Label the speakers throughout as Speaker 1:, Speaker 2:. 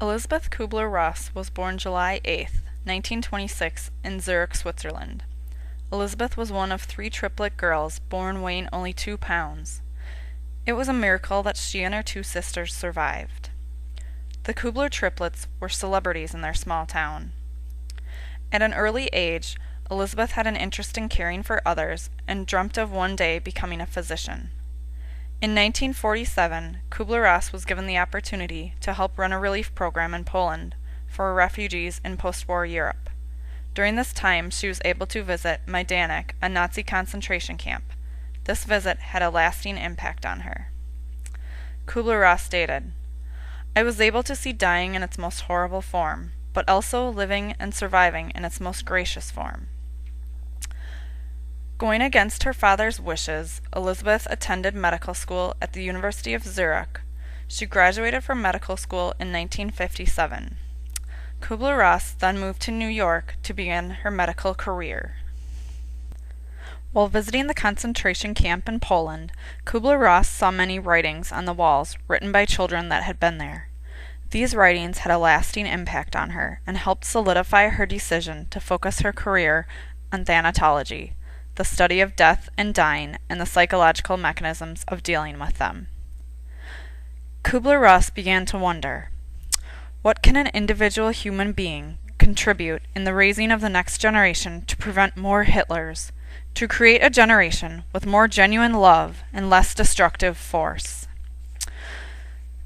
Speaker 1: Elisabeth Kubler-Ross was born July 8, 1926, in Zurich, Switzerland. Elisabeth was one of 3 triplet girls born weighing only 2 pounds. It was a miracle that she and her 2 sisters survived. The Kubler triplets were celebrities in their small town. At an early age, Elisabeth had an interest in caring for others and dreamt of one day becoming a physician. In 1947, Kubler-Ross was given the opportunity to help run a relief program in Poland for refugees in post-war Europe. During this time, she was able to visit Majdanek, a Nazi concentration camp. This visit had a lasting impact on her. Kubler-Ross stated, "I was able to see dying in its most horrible form, but also living and surviving in its most gracious form." Going against her father's wishes, Elisabeth attended medical school at the University of Zurich. She graduated from medical school in 1957. Kubler-Ross then moved to New York to begin her medical career. While visiting the concentration camp in Poland, Kubler-Ross saw many writings on the walls written by children that had been there. These writings had a lasting impact on her and helped solidify her decision to focus her career on thanatology, the study of death and dying, and the psychological mechanisms of dealing with them. Kubler-Ross began to wonder, what can an individual human being contribute in the raising of the next generation to prevent more Hitlers, to create a generation with more genuine love and less destructive force?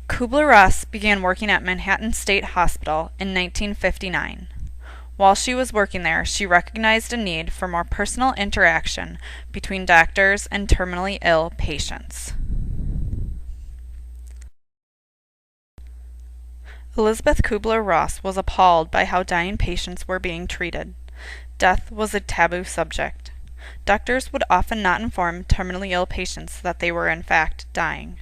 Speaker 1: Kubler-Ross began working at Manhattan State Hospital in 1959. While she was working there, she recognized a need for more personal interaction between doctors and terminally ill patients. Elisabeth Kubler-Ross was appalled by how dying patients were being treated. Death was a taboo subject. Doctors would often not inform terminally ill patients that they were in fact dying.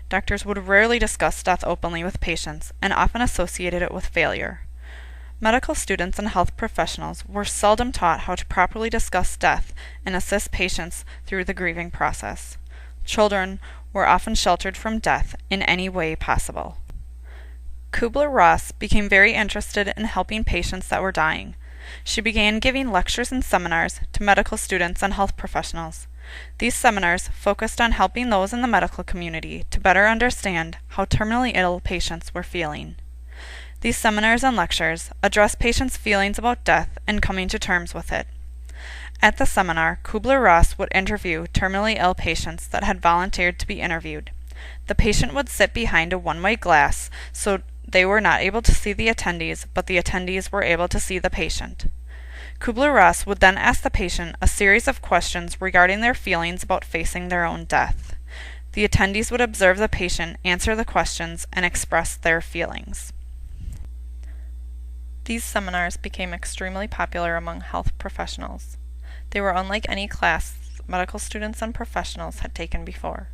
Speaker 1: Doctors would rarely discuss death openly with patients and often associated it with failure. Medical students and health professionals were seldom taught how to properly discuss death and assist patients through the grieving process. Children were often sheltered from death in any way possible. Kubler-Ross became very interested in helping patients that were dying. She began giving lectures and seminars to medical students and health professionals. These seminars focused on helping those in the medical community to better understand how terminally ill patients were feeling. These seminars and lectures address patients' feelings about death and coming to terms with it. At the seminar, Kubler-Ross would interview terminally ill patients that had volunteered to be interviewed. The patient would sit behind a one-way glass, so they were not able to see the attendees, but the attendees were able to see the patient. Kubler-Ross would then ask the patient a series of questions regarding their feelings about facing their own death. The attendees would observe the patient answer the questions and express their feelings. These seminars became extremely popular among health professionals. They were unlike any class medical students and professionals had taken before.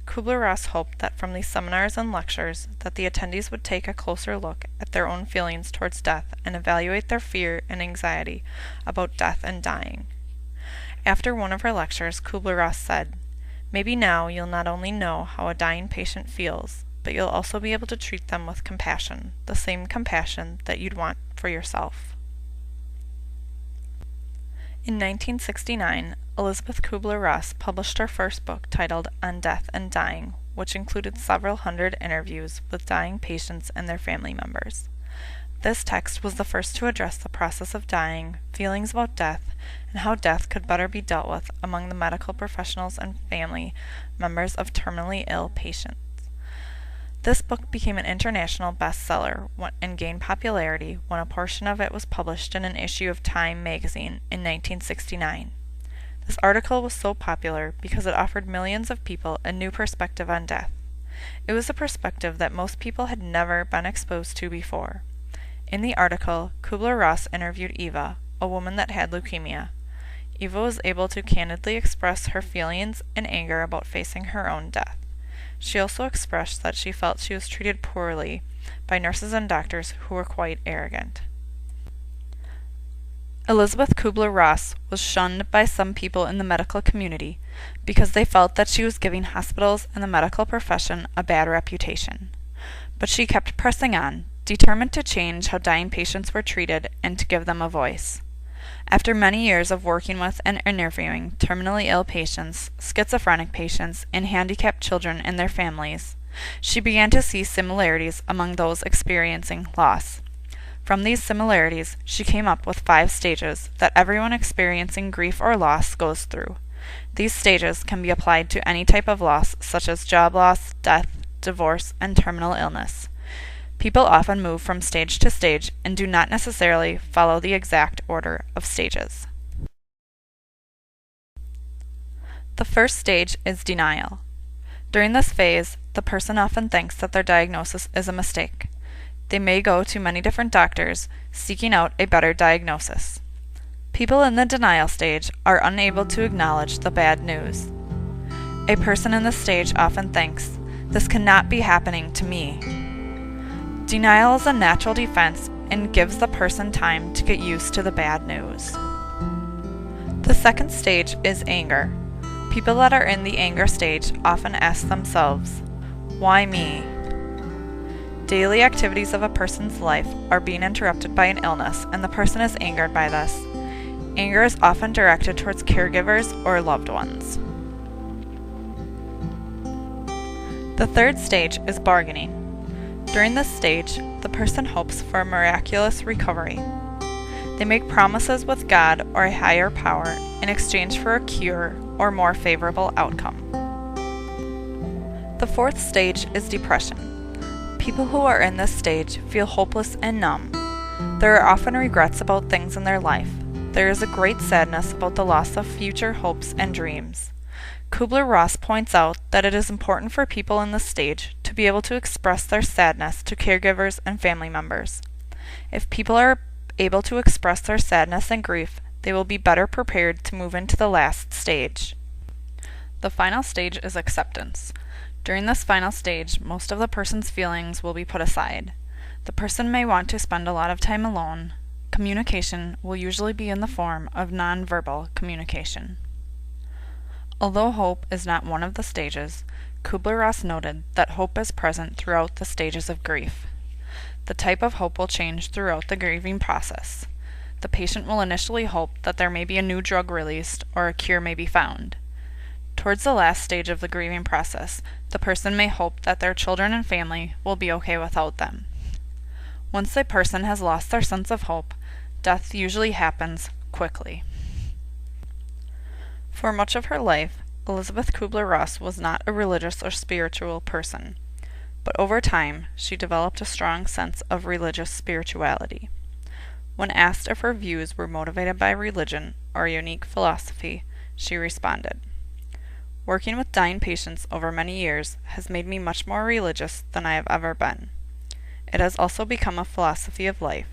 Speaker 1: Kubler-Ross hoped that from these seminars and lectures that the attendees would take a closer look at their own feelings towards death and evaluate their fear and anxiety about death and dying. After one of her lectures, Kubler-Ross said, "Maybe now you'll not only know how a dying patient feels, but you'll also be able to treat them with compassion, the same compassion that you'd want for yourself." In 1969, Elisabeth Kubler-Ross published her first book titled On Death and Dying, which included several hundred interviews with dying patients and their family members. This text was the first to address the process of dying, feelings about death, and how death could better be dealt with among the medical professionals and family members of terminally ill patients. This book became an international bestseller and gained popularity when a portion of it was published in an issue of Time magazine in 1969. This article was so popular because it offered millions of people a new perspective on death. It was a perspective that most people had never been exposed to before. In the article, Kubler-Ross interviewed Eva, a woman that had leukemia. Eva was able to candidly express her feelings and anger about facing her own death. She also expressed that she felt she was treated poorly by nurses and doctors who were quite arrogant. Elizabeth Kubler-Ross was shunned by some people in the medical community because they felt that she was giving hospitals and the medical profession a bad reputation. But she kept pressing on, determined to change how dying patients were treated and to give them a voice. After many years of working with and interviewing terminally ill patients, schizophrenic patients, and handicapped children and their families, she began to see similarities among those experiencing loss. From these similarities, she came up with 5 stages that everyone experiencing grief or loss goes through. These stages can be applied to any type of loss, such as job loss, death, divorce, and terminal illness. People often move from stage to stage and do not necessarily follow the exact order of stages. The first stage is denial. During this phase, the person often thinks that their diagnosis is a mistake. They may go to many different doctors, seeking out a better diagnosis. People in the denial stage are unable to acknowledge the bad news. A person in this stage often thinks, "This cannot be happening to me." Denial is a natural defense and gives the person time to get used to the bad news. The second stage is anger. People that are in the anger stage often ask themselves, "Why me?" Daily activities of a person's life are being interrupted by an illness, and the person is angered by this. Anger is often directed towards caregivers or loved ones. The third stage is bargaining. During this stage, the person hopes for a miraculous recovery. They make promises with God or a higher power in exchange for a cure or more favorable outcome. The fourth stage is depression. People who are in this stage feel hopeless and numb. There are often regrets about things in their life. There is a great sadness about the loss of future hopes and dreams. Kubler-Ross points out that it is important for people in this stage to be able to express their sadness to caregivers and family members. If people are able to express their sadness and grief, they will be better prepared to move into the last stage. The final stage is acceptance. During this final stage, most of the person's feelings will be put aside. The person may want to spend a lot of time alone. Communication will usually be in the form of nonverbal communication. Although hope is not one of the stages, Kubler-Ross noted that hope is present throughout the stages of grief. The type of hope will change throughout the grieving process. The patient will initially hope that there may be a new drug released or a cure may be found. Towards the last stage of the grieving process, the person may hope that their children and family will be okay without them. Once a person has lost their sense of hope, death usually happens quickly. For much of her life, Elizabeth Kubler-Ross was not a religious or spiritual person, but over time she developed a strong sense of religious spirituality. When asked if her views were motivated by religion or a unique philosophy, she responded, "Working with dying patients over many years has made me much more religious than I have ever been. It has also become a philosophy of life,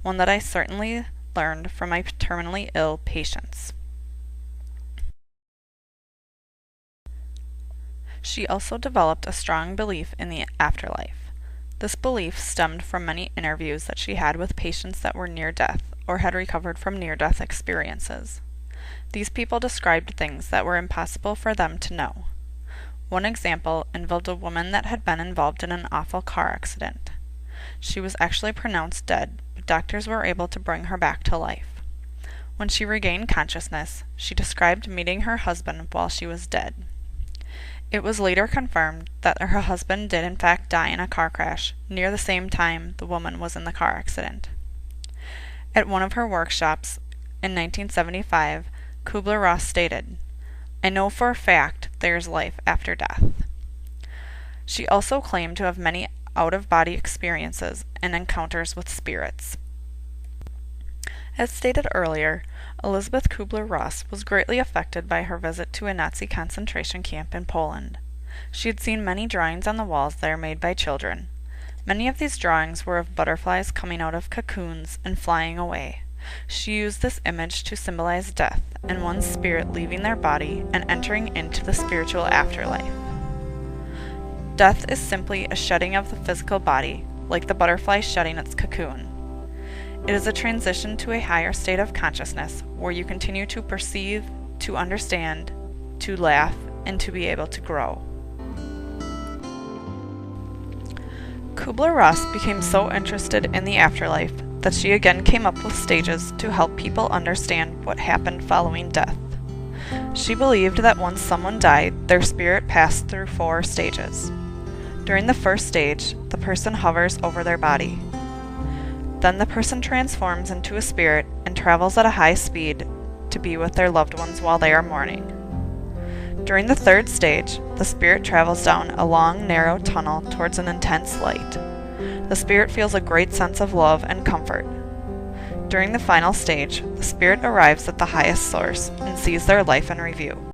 Speaker 1: one that I certainly learned from my terminally ill patients." She also developed a strong belief in the afterlife. This belief stemmed from many interviews that she had with patients that were near death or had recovered from near-death experiences. These people described things that were impossible for them to know. One example involved a woman that had been involved in an awful car accident. She was actually pronounced dead, but doctors were able to bring her back to life. When she regained consciousness, she described meeting her husband while she was dead. It was later confirmed that her husband did in fact die in a car crash near the same time the woman was in the car accident. At one of her workshops in 1975, Kubler-Ross stated, "I know for a fact there is life after death." She also claimed to have many out-of-body experiences and encounters with spirits. As stated earlier, Elizabeth Kubler-Ross was greatly affected by her visit to a Nazi concentration camp in Poland. She had seen many drawings on the walls there made by children. Many of these drawings were of butterflies coming out of cocoons and flying away. She used this image to symbolize death and one's spirit leaving their body and entering into the spiritual afterlife. Death is simply a shedding of the physical body, like the butterfly shedding its cocoon. It is a transition to a higher state of consciousness where you continue to perceive, to understand, to laugh, and to be able to grow. Kubler-Ross became so interested in the afterlife that she again came up with stages to help people understand what happened following death. She believed that once someone died, their spirit passed through 4 stages. During the first stage, the person hovers over their body. Then the person transforms into a spirit and travels at a high speed to be with their loved ones while they are mourning. During the third stage, the spirit travels down a long, narrow tunnel towards an intense light. The spirit feels a great sense of love and comfort. During the final stage, the spirit arrives at the highest source and sees their life in review.